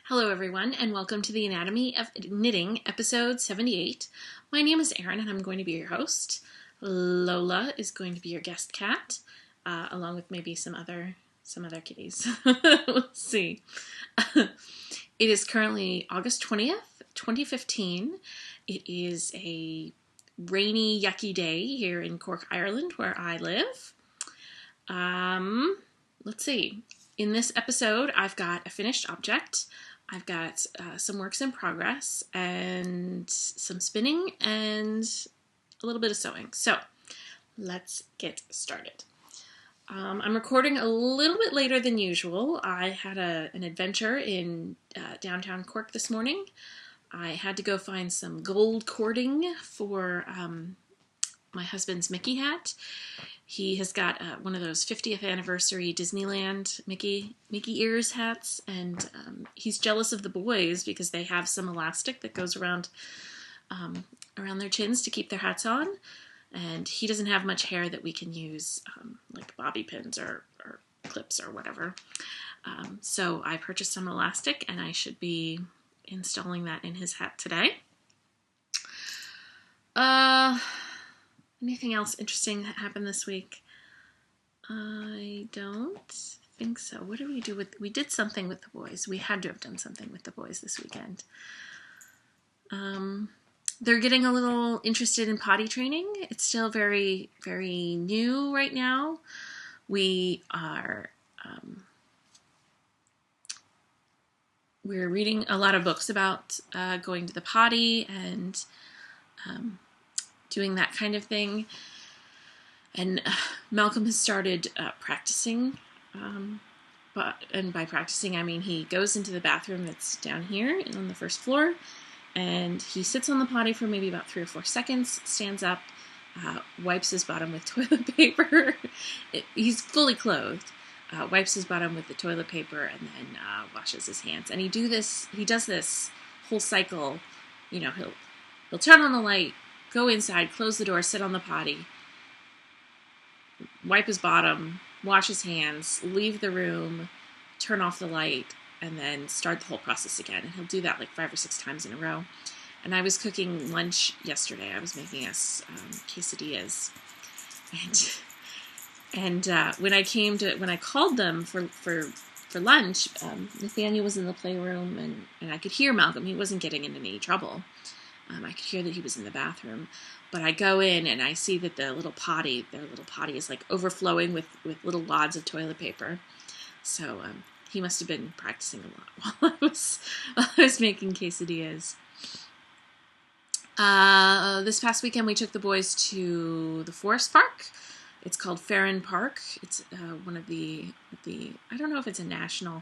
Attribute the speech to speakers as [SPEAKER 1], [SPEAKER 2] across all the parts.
[SPEAKER 1] Hello, everyone, and welcome to the Anatomy of Knitting, episode 78. My name is Erin, and I'm going to be your host. Lola is going to be your guest cat, along with maybe some other kitties. We'll see. It is currently August 20th, 2015. It is a rainy, yucky day here in Cork, Ireland, where I live. Let's see. In this episode, I've got a finished object. I've got some works in progress and some spinning and a little bit of sewing. So let's get started. I'm recording a little bit later than usual. I had an adventure in downtown Cork this morning. I had to go find some gold cording for my husband's Mickey hat. He has got one of those 50th anniversary Disneyland Mickey ears hats, and he's jealous of the boys because they have some elastic that goes around their chins to keep their hats on, and he doesn't have much hair that we can use, like bobby pins or clips or whatever. So I purchased some elastic, and I should be installing that in his hat today. Anything else interesting that happened this week? I don't think so. What did we do we did something with the boys. We had to have done something with the boys this weekend. They're getting a little interested in potty training. It's still very, very new right now. We are, we're reading a lot of books about going to the potty and doing that kind of thing. And Malcolm has started practicing. And by practicing, I mean he goes into the bathroom that's down here on the first floor, and he sits on the potty for maybe about 3 or 4 seconds, stands up, wipes his bottom with toilet paper. He's fully clothed. Wipes his bottom with the toilet paper, and then washes his hands. And he does this whole cycle. You know, he'll turn on the light, go inside, close the door, sit on the potty, wipe his bottom, wash his hands, leave the room, turn off the light, and then start the whole process again. And he'll do that like 5 or 6 times in a row. And I was cooking lunch yesterday. I was making us quesadillas. And when I called them for lunch, Nathaniel was in the playroom, and I could hear Malcolm. He wasn't getting in any trouble. I could hear that he was in the bathroom, but I go in and I see that their little potty is like overflowing with little wads of toilet paper. So he must have been practicing a lot while I was making quesadillas. This past weekend we took the boys to the forest park. It's called Farron Park. It's one of the I don't know if it's a national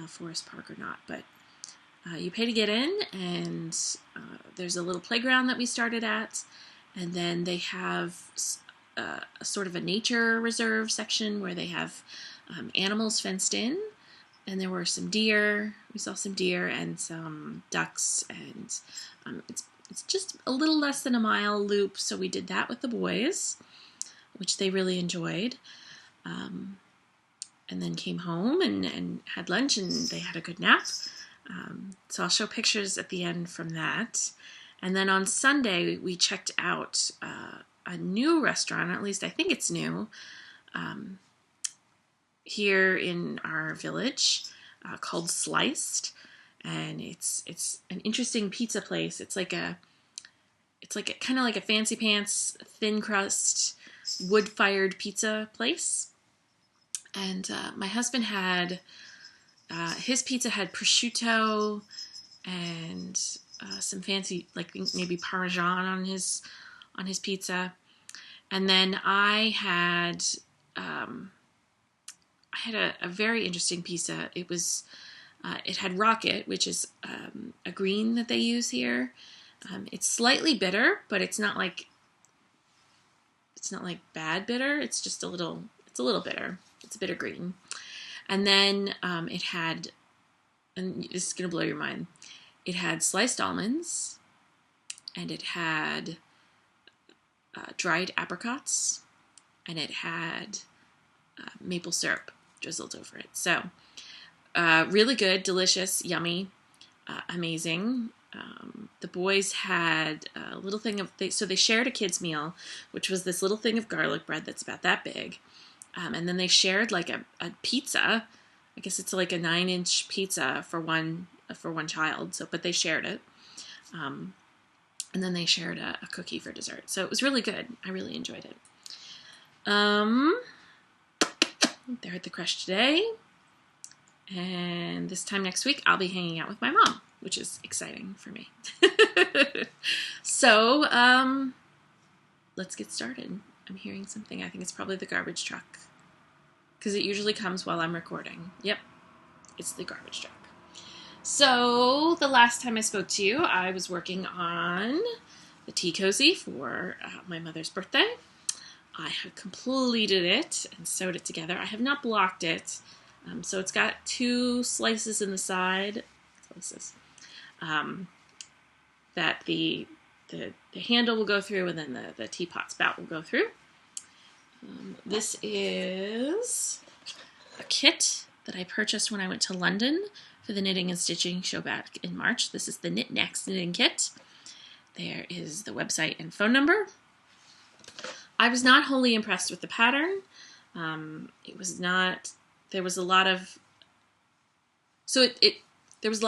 [SPEAKER 1] forest park or not, but you pay to get in, and there's a little playground that we started at, and then they have a sort of a nature reserve section where they have animals fenced in, and there were some deer. We saw some deer and some ducks, and it's just a little less than a mile loop, so we did that with the boys, which they really enjoyed. And then came home and had lunch, and they had a good nap. So I'll show pictures at the end from that. And then on Sunday, we checked out a new restaurant, or at least I think it's new, here in our village, called Sliced. And it's an interesting pizza place. It's like a kind of like a fancy pants, thin crust, wood-fired pizza place. And my husband had his pizza had prosciutto and some fancy, like maybe Parmesan on his pizza. And then I had a very interesting pizza. It was it had rocket, which is a green that they use here. It's slightly bitter, but it's not like bad bitter. It's just a little bitter. It's a bitter green. And then it had, and this is going to blow your mind, it had sliced almonds, and it had dried apricots, and it had maple syrup drizzled over it. So Really good, delicious, yummy, amazing. The boys had a little thing of, so they shared a kid's meal, which was this little thing of garlic bread that's about that big. And then they shared like a pizza. I guess it's like a 9-inch pizza for one child. So, but they shared it. And then they shared a cookie for dessert. So it was really good. I really enjoyed it. They're at the crèche today. And this time next week, I'll be hanging out with my mom, which is exciting for me. So, let's get started. I'm hearing something. I think it's probably the garbage truck, because it usually comes while I'm recording. Yep, it's the garbage truck. So, the last time I spoke to you, I was working on the tea cozy for my mother's birthday. I have completed it and sewed it together. I have not blocked it. So it's got 2 slices in the side, that the handle will go through, and then the teapot spout will go through. This is a kit that I purchased when I went to London for the Knitting and Stitching show back in March. This is the Knit Next Knitting Kit. There is the website and phone number. I was not wholly impressed with the pattern. There was a lot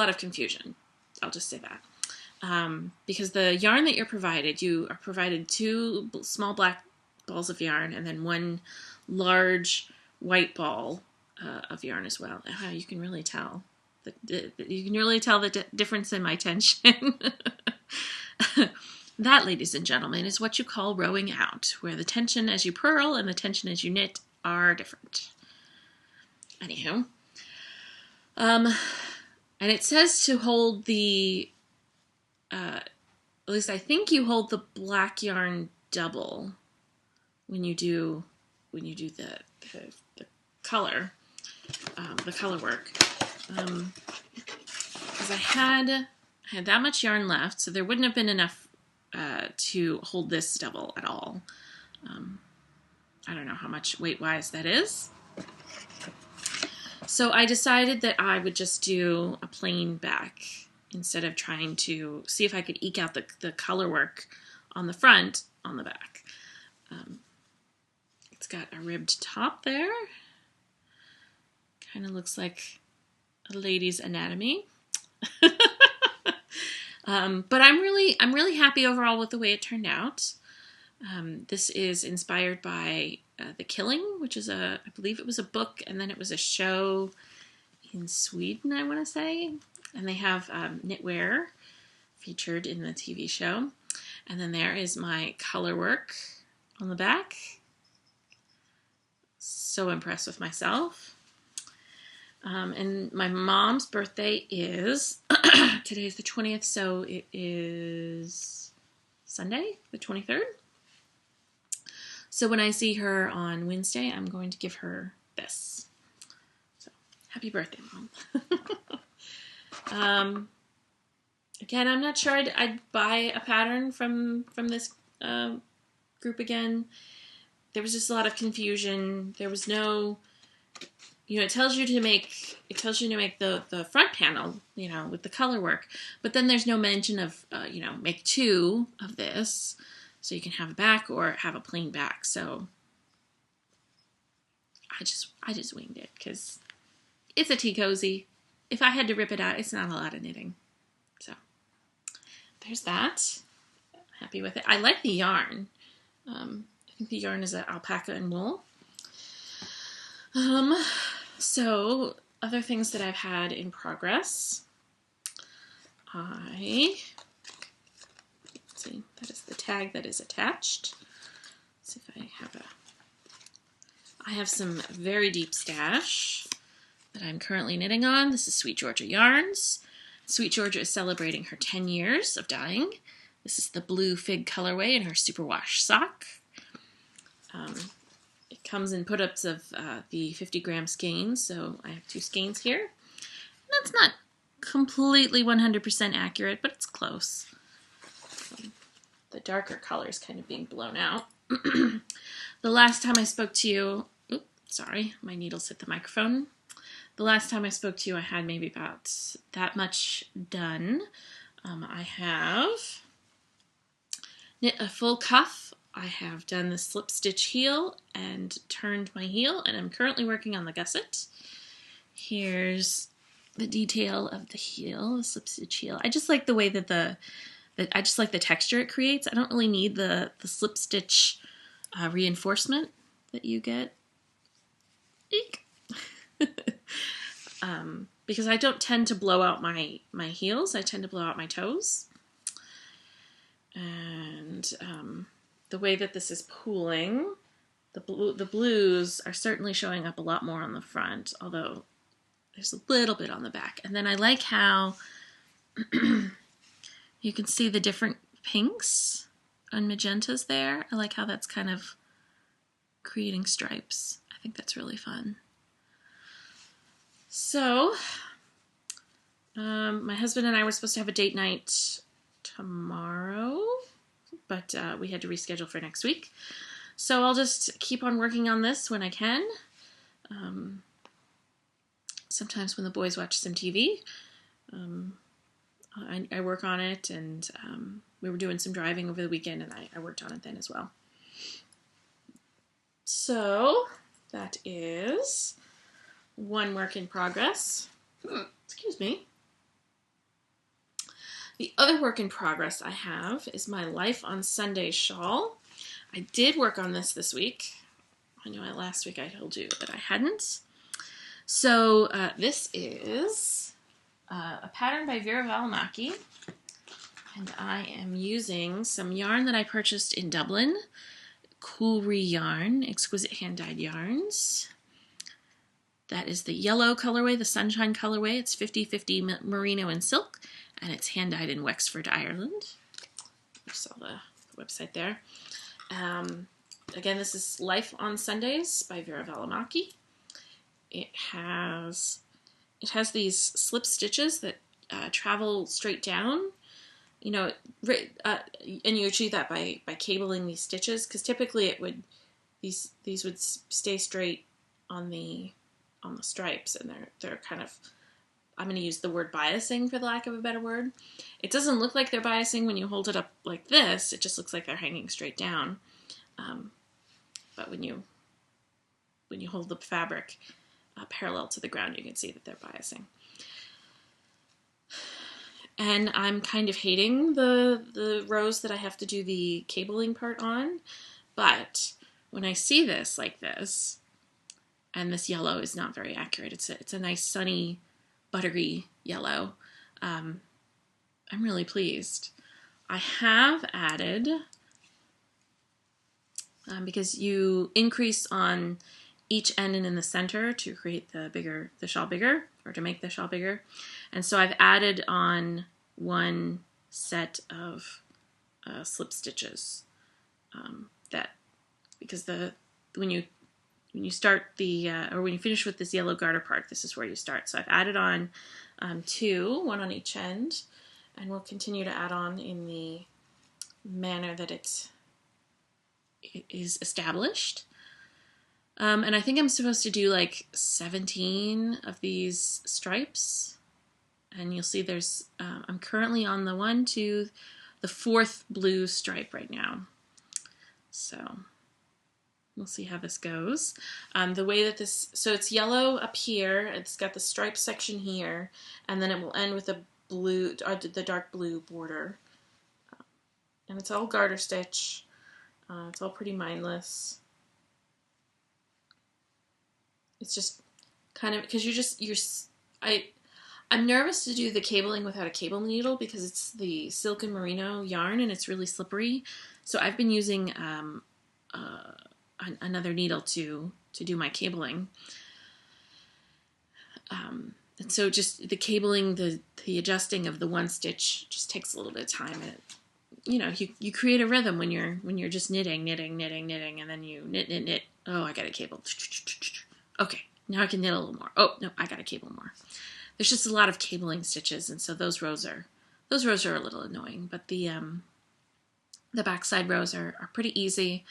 [SPEAKER 1] of confusion. I'll just say that. Because the yarn that you are provided 2 small black balls of yarn and then 1 large white ball of yarn as well. You can really tell. You can really tell the difference in my tension. That, ladies and gentlemen, is what you call rowing out, where the tension as you purl and the tension as you knit are different. Anywho, and it says to hold at least I think you hold the black yarn double when you do the color, the color work, because I had that much yarn left, so there wouldn't have been enough to hold this double at all. I don't know how much weight-wise that is. So I decided that I would just do a plain back instead of trying to see if I could eke out the color work on the front on the back. It's got a ribbed top there. Kind of looks like a lady's anatomy. But I'm really happy overall with the way it turned out. This is inspired by The Killing, which is I believe it was a book, and then it was a show in Sweden, I want to say. And they have knitwear featured in the TV show. And then there is my color work on the back. So impressed with myself. And my mom's birthday is, today's the 20th, so it is Sunday, the 23rd. So when I see her on Wednesday, I'm going to give her this. So, happy birthday, Mom. Again, I'm not sure I'd buy a pattern from this group again. There was just a lot of confusion. There was no, it tells you to make the front panel, with the color work, but then there's no mention of, make 2 of this. So you can have a back or have a plain back. So I just winged it because it's a tea cozy. If I had to rip it out, it's not a lot of knitting. So there's that. Happy with it. I like the yarn. I think the yarn is alpaca and wool. So other things that I've had in progress. See, that is the tag that is attached. Let's see if I have some very deep stash that I'm currently knitting on. This is Sweet Georgia Yarns. Sweet Georgia is celebrating her 10 years of dyeing. This is the blue fig colorway in her superwash sock. It comes in put-ups of the 50-gram skeins, so I have 2 skeins here. That's not completely 100% accurate, but it's close. The darker color is kind of being blown out. The last time I spoke to you, sorry, my needles hit the microphone. the last time I spoke to you, I had maybe about that much done. I have knit a full cuff. I have done the slip stitch heel and turned my heel, and I'm currently working on the gusset. Here's the detail of the heel, the slip stitch heel. I just like the way that I just like the texture it creates. I don't really need the slip stitch reinforcement that you get. Eek. Because I don't tend to blow out my heels. I tend to blow out my toes. And the way that this is pooling, the blues are certainly showing up a lot more on the front, although there's a little bit on the back. And then I like how you can see the different pinks and magentas there. I like how that's kind of creating stripes. I think that's really fun. So, my husband and I were supposed to have a date night tomorrow, but we had to reschedule for next week. So I'll just keep on working on this when I can. Sometimes when the boys watch some TV, I work on it, and we were doing some driving over the weekend, and I worked on it then as well. So that is one work in progress. Excuse me. The other work in progress I have is my Life on Sunday shawl. I did work on this week. I know last week I told you that I hadn't. So this is a pattern by Vera Valimaki, and I am using some yarn that I purchased in Dublin, Coolry yarn, Exquisite Hand-Dyed Yarns. That is the yellow colorway, the Sunshine colorway. It's 50-50 merino and silk, and it's hand-dyed in Wexford, Ireland. You saw the website there. Again, this is Life on Sundays by Vera Valimaki. It has these slip stitches that travel straight down. You know, and you achieve that by cabling these stitches, because typically it would these would stay straight on the stripes, and they're kind of, I'm going to use the word biasing for the lack of a better word. It doesn't look like they're biasing when you hold it up like this. It just looks like they're hanging straight down. But when you hold the fabric parallel to the ground, you can see that they're biasing. And I'm kind of hating the rows that I have to do the cabling part on, but when I see this like this, and this yellow is not very accurate, it's a nice sunny, buttery yellow, I'm really pleased. I have added, because you increase on each end and in the center to create the shawl bigger, or to make the shawl bigger. And so I've added on one set of slip stitches, because when you start or when you finish with this yellow garter part, this is where you start. So I've added on two, one on each end, and we'll continue to add on in the manner that it is established. And I think I'm supposed to do like 17 of these stripes. And you'll see there's, I'm currently on the fourth blue stripe right now. So we'll see how this goes. The way that so it's yellow up here, it's got the stripe section here, and then it will end with a blue, or the dark blue border. And it's all garter stitch. It's all pretty mindless. It's just kind of, because I'm nervous to do the cabling without a cable needle, because it's the silk and merino yarn and it's really slippery. So I've been using another needle to do my cabling. And so just the cabling, the adjusting of the one stitch just takes a little bit of time. And you create a rhythm when you're just knitting, and then you knit. Oh, I got a cable. Okay, now I can knit a little more. Oh, no, I got a cable more. There's just a lot of cabling stitches, and so those rows are a little annoying. But the backside rows are pretty easy,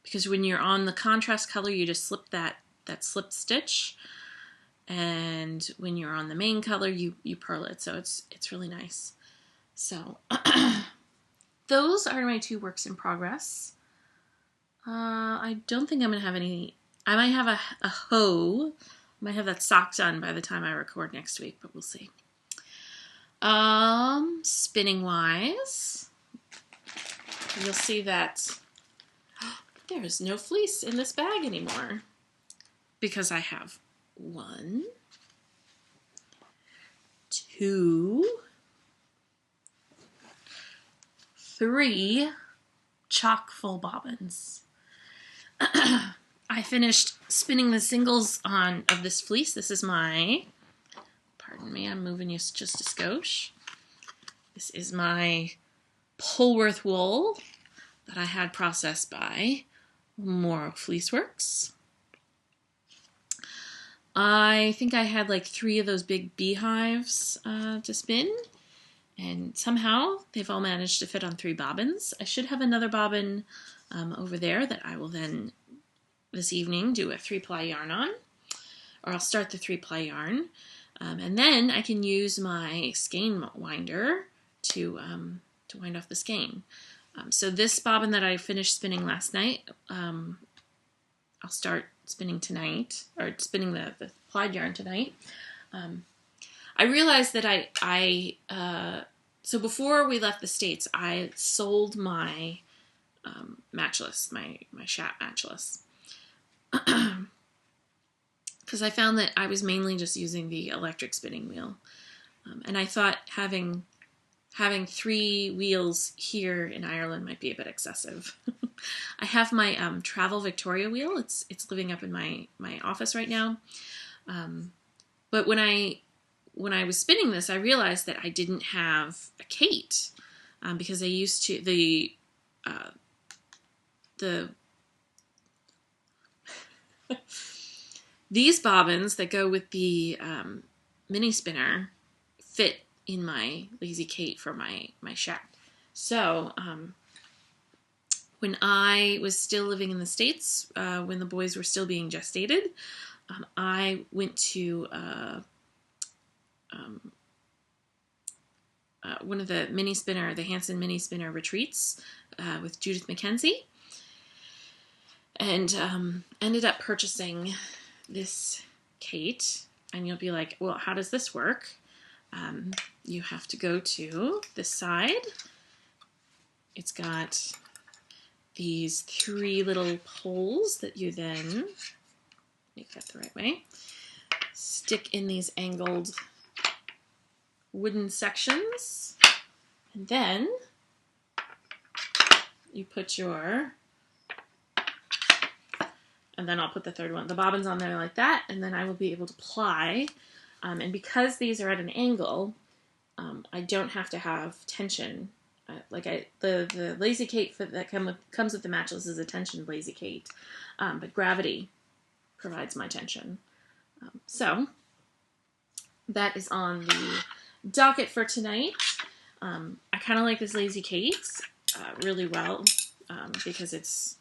[SPEAKER 1] because when you're on the contrast color, you just slip that slip stitch, and when you're on the main color, you purl it. So it's really nice. So those are my 2 works in progress. I don't think I'm going to have any. I might have a hoe. I might have that sock done by the time I record next week, but we'll see. Spinning wise, you'll see that there's no fleece in this bag anymore because I have 1, 2, 3 chock full bobbins. I finished spinning the singles of this fleece. This is my, pardon me, I'm moving you just a skosh. This is my Polworth wool that I had processed by Morrow Fleece Works. I think I had like 3 of those big beehives to spin, and somehow they've all managed to fit on 3 bobbins. I should have another bobbin over there that I will then this evening do a 3-ply yarn on, or I'll start the 3-ply yarn, and then I can use my skein winder to wind off the skein. So this bobbin that I finished spinning last night, I'll start spinning tonight, or spinning the plied yarn tonight. I realized that so before we left the States, I sold my matchless, my Shat matchless, because I found that I was mainly just using the electric spinning wheel, and I thought having 3 wheels here in Ireland might be a bit excessive. I have my Travel Victoria wheel. It's living up in my office right now. But when I was spinning this, I realized that I didn't have a Kate, because I used to the these bobbins that go with the mini spinner fit in my Lazy Kate for my Shat. So when I was still living in the States, when the boys were still being gestated, I went to one of the Hanson mini spinner retreats with Judith McKenzie, and ended up purchasing this Kate. And you'll be like, well, how does this work? You have to go to this side. It's got these 3 little poles that you then, make that the right way, stick in these angled wooden sections, and then you put and then I'll put the 3rd one, the bobbins on there like that, and then I will be able to ply. And because these are at an angle, I don't have to have tension. The Lazy Kate that comes with the matchless is a tension Lazy Kate, but gravity provides my tension. So that is on the docket for tonight. I kind of like this Lazy Kate really well, because it's,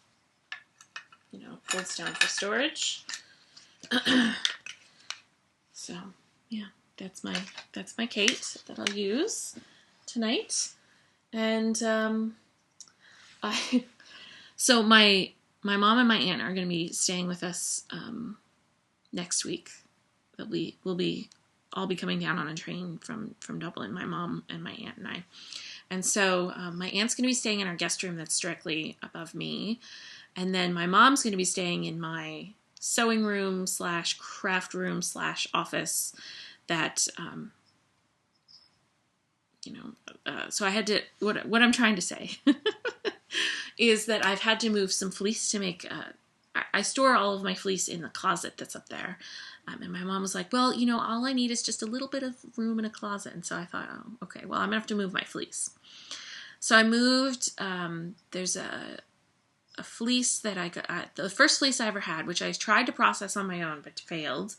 [SPEAKER 1] folds down for storage. So yeah, that's my Kate that I'll use tonight. And so my mom and my aunt are going to be staying with us next week. We'll be coming down on a train from Dublin, my mom and my aunt and I. And so my aunt's going to be staying in our guest room that's directly above me. And then my mom's going to be staying in my sewing room / craft room / office that, so I had to, what I'm trying to say is that I've had to move some fleece to make, I store all of my fleece in the closet that's up there. And my mom was like, well, all I need is just a little bit of room in a closet. And so I thought, oh, okay, well, I'm going to have to move my fleece. So I moved, there's a fleece that I got, the first fleece I ever had, which I tried to process on my own, but failed.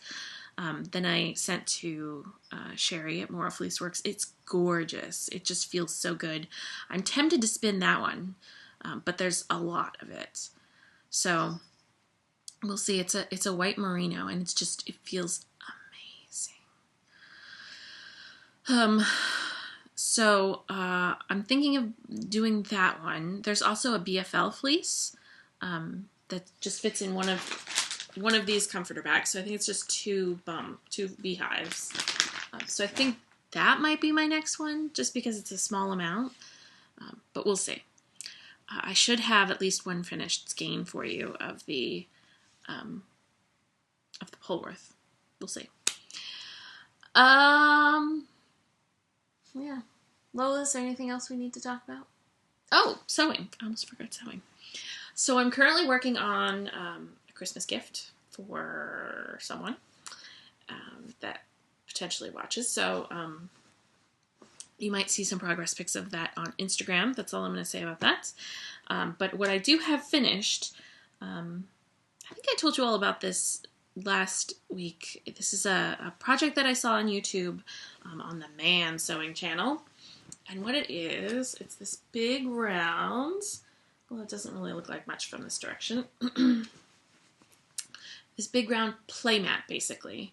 [SPEAKER 1] Then I sent to Sherry at Morrow Fleece Works. It's gorgeous. It just feels so good. I'm tempted to spin that one, but there's a lot of it. So we'll see. It's a white merino, and it feels Um, I'm thinking of doing that one. There's also a BFL fleece that just fits in one of these comforter bags. So I think it's just two beehives. So I think that might be my next one, just because it's a small amount. But we'll see. I should have at least one finished skein for you of the Polworth. We'll see. Yeah. Lola, is there anything else we need to talk about? Oh, sewing. I almost forgot sewing. So I'm currently working on a Christmas gift for someone that potentially watches. So you might see some progress pics of that on Instagram. That's all I'm going to say about that. But what I do have finished, I think I told you all about this last week. This is a project that I saw on YouTube on the Man Sewing channel. And what it is, it's this big round, well, it doesn't really look like much from this direction. This big round playmat, basically.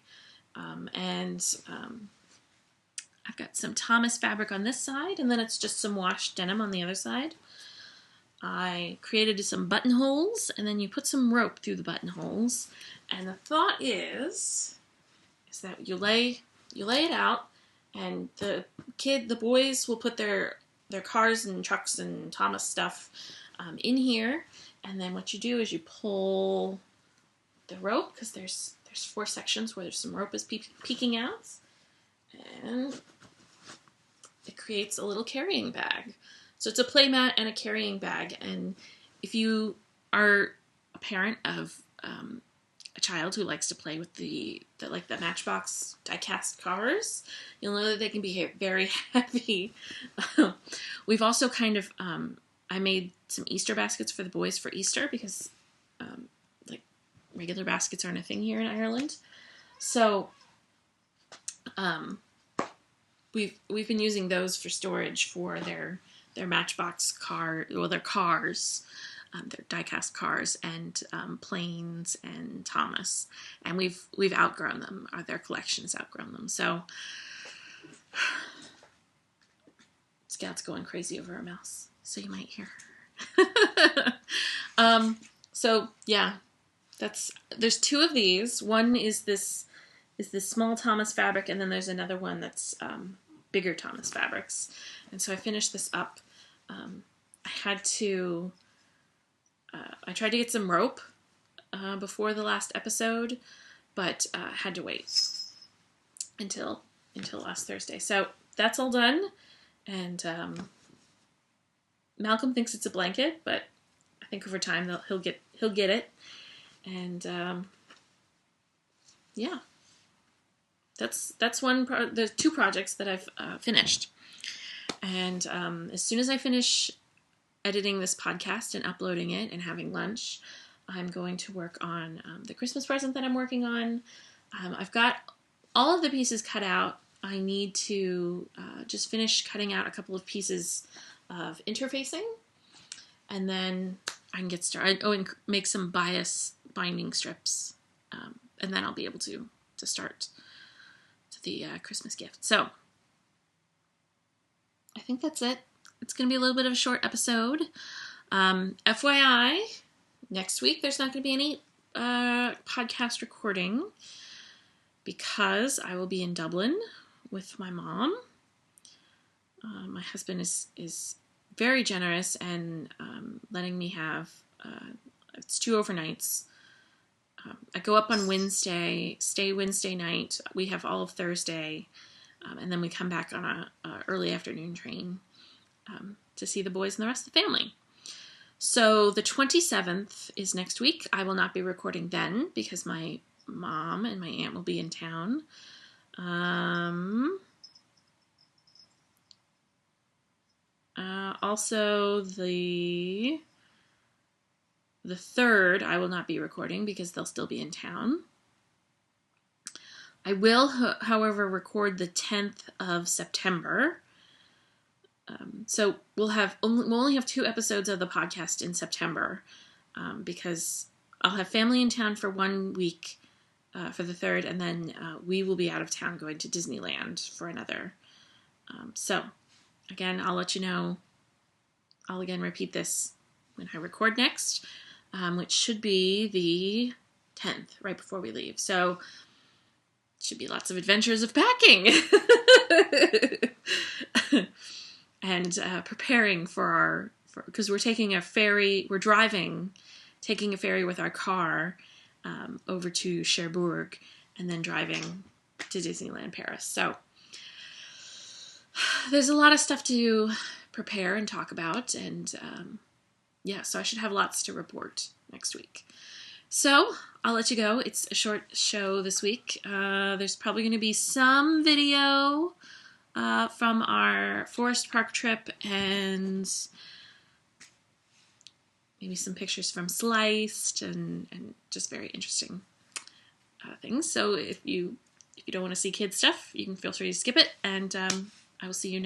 [SPEAKER 1] I've got some Thomas fabric on this side, and then it's just some washed denim on the other side. I created some buttonholes, and then you put some rope through the buttonholes. And the thought is that you lay it out, and the boys will put their cars and trucks and Thomas stuff in here. And then what you do is you pull the rope, because there's 4 sections where there's some rope is peeking out, and it creates a little carrying bag. So it's a playmat and a carrying bag. And if you are a parent of a child who likes to play with the Matchbox die-cast cars, you'll know that they can be very heavy. We've also kind of, I made some Easter baskets for the boys for Easter, because regular baskets aren't a thing here in Ireland. So we've been using those for storage for their Matchbox car, well, their cars, their die-cast cars, and planes and Thomas. And we've outgrown them, or their collection's outgrown them. So Scout's going crazy over a mouse, so you might hear her. So yeah, there's 2 of these. One is this small Thomas fabric, and then there's another one that's bigger Thomas fabrics. And so I finished this up. I tried to get some rope before the last episode, but had to wait until last Thursday. So that's all done. And Malcolm thinks it's a blanket, but I think over time he'll get it. And yeah, that's one. There's 2 projects that I've finished. And as soon as I finish editing this podcast and uploading it and having lunch, I'm going to work on the Christmas present that I'm working on. I've got all of the pieces cut out. I need to just finish cutting out a couple of pieces of interfacing, and then I can get started. Oh, and make some bias binding strips, and then I'll be able to start the Christmas gift. So I think that's it. It's going to be a little bit of a short episode. FYI, next week there's not going to be any podcast recording, because I will be in Dublin with my mom. My husband is very generous and letting me have it's 2 overnights. I go up on Wednesday, stay Wednesday night. We have all of Thursday, and then we come back on a early afternoon train to see the boys and the rest of the family. So the 27th is next week. I will not be recording then, because my mom and my aunt will be in town. Also, the 3rd, I will not be recording, because they'll still be in town. I will, however, record the 10th of September. So we'll only have 2 episodes of the podcast in September, because I'll have family in town for 1 week for the 3rd, and then we will be out of town going to Disneyland for another So again, I'll let you know. I'll again repeat this when I record next, which should be the 10th, right before we leave. So should be lots of adventures of packing and preparing for because we're taking a ferry. We're taking a ferry with our car over to Cherbourg and then driving to Disneyland Paris. So there's a lot of stuff to prepare and talk about, and so I should have lots to report next week. So I'll let you go. It's a short show this week. There's probably going to be some video from our Forest Park trip and maybe some pictures from Sliced and just very interesting things. So if you don't want to see kids stuff, you can feel free to skip it. And I will see you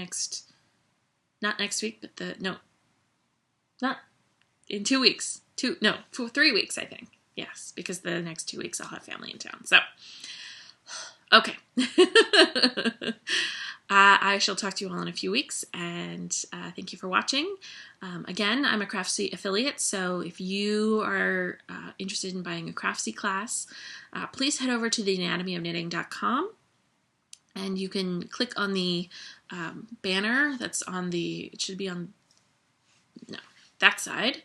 [SPEAKER 1] not next week, but not in 2 weeks. 3 weeks, I think. Yes, because the next 2 weeks I'll have family in town. So, okay. I shall talk to you all in a few weeks, and thank you for watching. Again, I'm a Craftsy affiliate, so if you are interested in buying a Craftsy class, please head over to theanatomyofknitting.com, and you can click on the banner that's on it should be on, that side.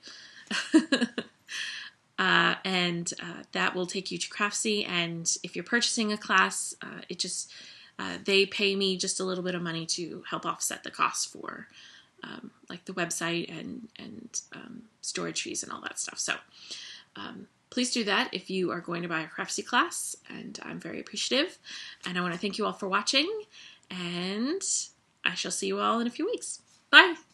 [SPEAKER 1] And that will take you to Craftsy, and if you're purchasing a class, they pay me just a little bit of money to help offset the costs for like the website and storage fees and all that stuff. So please do that if you are going to buy a Craftsy class, and I'm very appreciative. And I want to thank you all for watching, and I shall see you all in a few weeks. Bye!